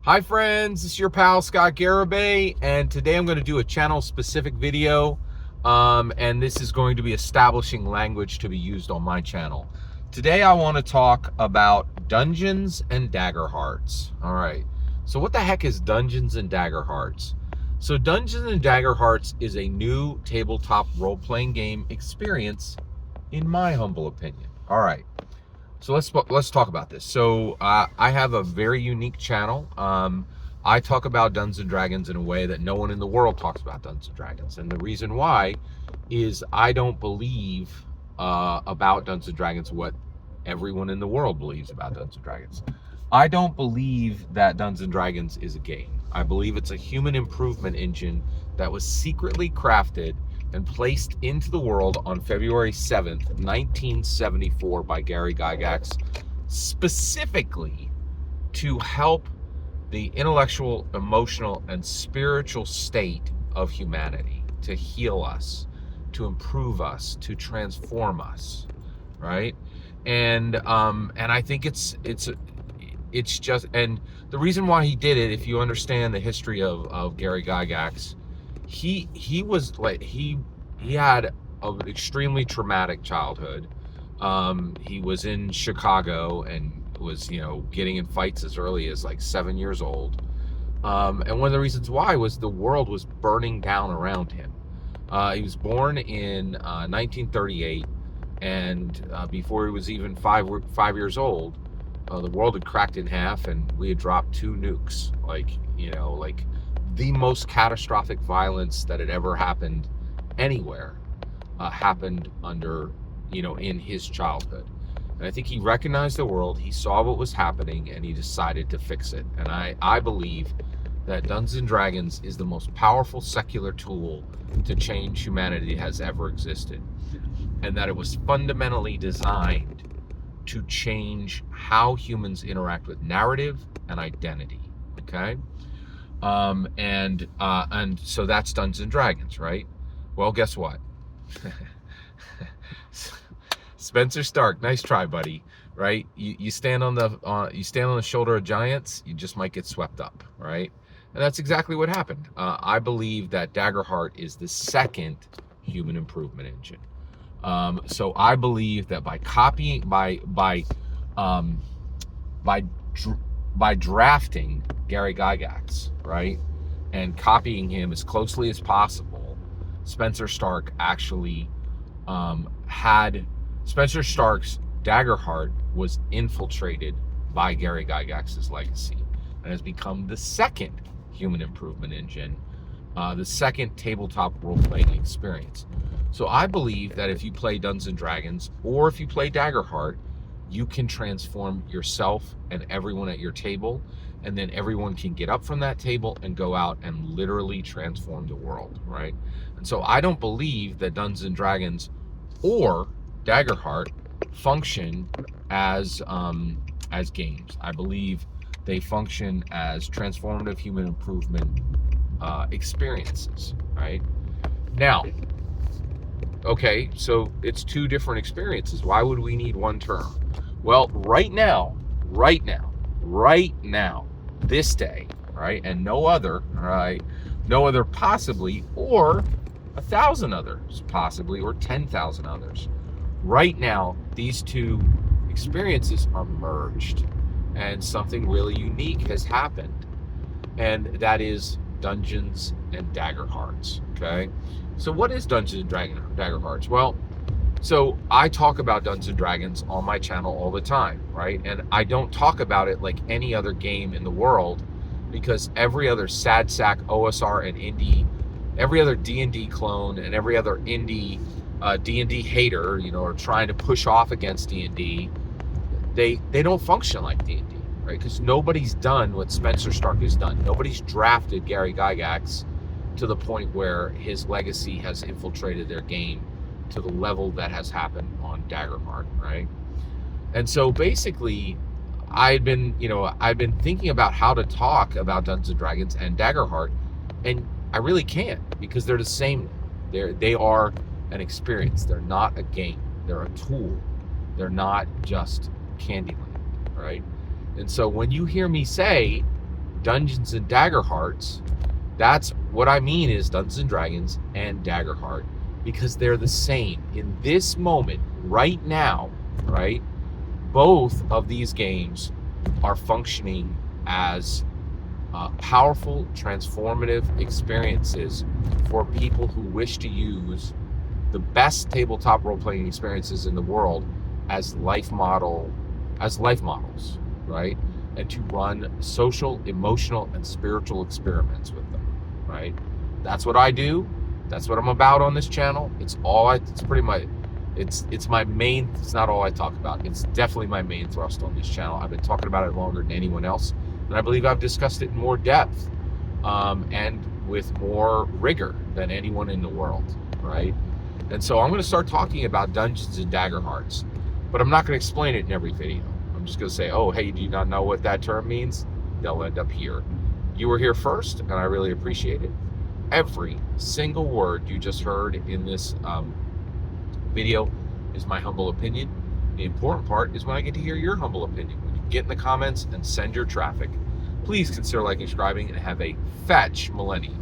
Hi friends, this is your pal Scott Garibay, and today I'm going to do a channel specific video, and this is going to be establishing language to be used on my channel. Today I want to talk about Dungeons and Daggerhearts. Alright, so what the heck is Dungeons and Daggerhearts? So Dungeons and Daggerhearts is a new tabletop role-playing game experience, in my humble opinion. Alright. So let's talk about this. So I have a very unique channel. I talk about Dungeons and Dragons in a way that no one in the world talks about Dungeons and Dragons, and the reason why is I don't believe about Dungeons and Dragons what everyone in the world believes about Dungeons and Dragons. I don't believe that Dungeons and Dragons is a game. I believe it's a human improvement engine that was secretly crafted and placed into the world on February 7th, 1974 by Gary Gygax, specifically to help the intellectual, emotional, and spiritual state of humanity, to heal us, to improve us, to transform us, right? And I think it's just, and the reason why he did it, if you understand the history of Gary Gygax, he was like, he had an extremely traumatic childhood. He was in Chicago and was, getting in fights as early as like 7 years old. And one of the reasons why was the world was burning down around him. He was born in 1938, and before he was even five years old, the world had cracked in half, and we had dropped 2 nukes. Like the most catastrophic violence that had ever happened anywhere happened under, in his childhood. And I think he recognized the world, he saw what was happening, and he decided to fix it. And I believe that Dungeons and Dragons is the most powerful secular tool to change humanity that has ever existed, and that it was fundamentally designed to change how humans interact with narrative and identity. Okay. And so that's Dungeons and Dragons, right? Well, guess what? Spencer Stark, nice try, buddy. Right? You stand on the shoulder of giants, you just might get swept up, right? And that's exactly what happened. I believe that Daggerheart is the second human improvement engine. So I believe that by copying, by drafting Gary Gygax, right, and copying him as closely as possible, Spencer Stark actually Spencer Stark's Daggerheart was infiltrated by Gary Gygax's legacy and has become the second human improvement engine, the second tabletop role-playing experience. So I believe that if you play Dungeons and Dragons or if you play Daggerheart, you can transform yourself and everyone at your table, and then everyone can get up from that table and go out and literally transform the world, right? And so I don't believe that Dungeons and Dragons or Daggerheart function as games. I believe they function as transformative human improvement experiences, right? Now, okay, so it's 2 different experiences. Why would we need one term? Well, right now, this day, right, and no other, right, no other possibly, or 1,000 others possibly, or 10,000 others. Right now, these 2 experiences are merged, and something really unique has happened, and that is Dungeons and Daggerhearts. Okay, so what is Dungeons and Daggerhearts? Well, so I talk about Dungeons and Dragons on my channel all the time, right? And I don't talk about it like any other game in the world, because every other sad sack OSR and indie, every other D&D clone, and every other indie D&D hater, are trying to push off against D&D. They don't function like D&D, right? Because nobody's done what Spencer Stark has done. Nobody's drafted Gary Gygax to the point where his legacy has infiltrated their game to the level that has happened on Daggerheart, right? And so basically, I've been thinking about how to talk about Dungeons and Dragons and Daggerheart, and I really can't, because they're the same. They are an experience. They're not a game. They're a tool. They're not just Candyland, right? And so when you hear me say Dungeons and Daggerhearts, that's what I mean is Dungeons and Dragons and Daggerheart, because they're the same. In this moment, right now, right, both of these games are functioning as powerful, transformative experiences for people who wish to use the best tabletop role-playing experiences in the world as life models, right? And to run social, emotional, and spiritual experiments with them, right? That's what I do. That's what I'm about on this channel. It's my main, it's not all I talk about. It's definitely my main thrust on this channel. I've been talking about it longer than anyone else. And I believe I've discussed it in more depth and with more rigor than anyone in the world, right? And so I'm going to start talking about Dungeons and Daggerhearts, but I'm not going to explain it in every video. I'm just going to say, oh, hey, do you not know what that term means? They'll end up here. You were here first, and I really appreciate it. Every single word you just heard in this video is my humble opinion. The important part is when I get to hear your humble opinion. When you get in the comments and send your traffic. Please consider liking, subscribing, and have a fetch millennium.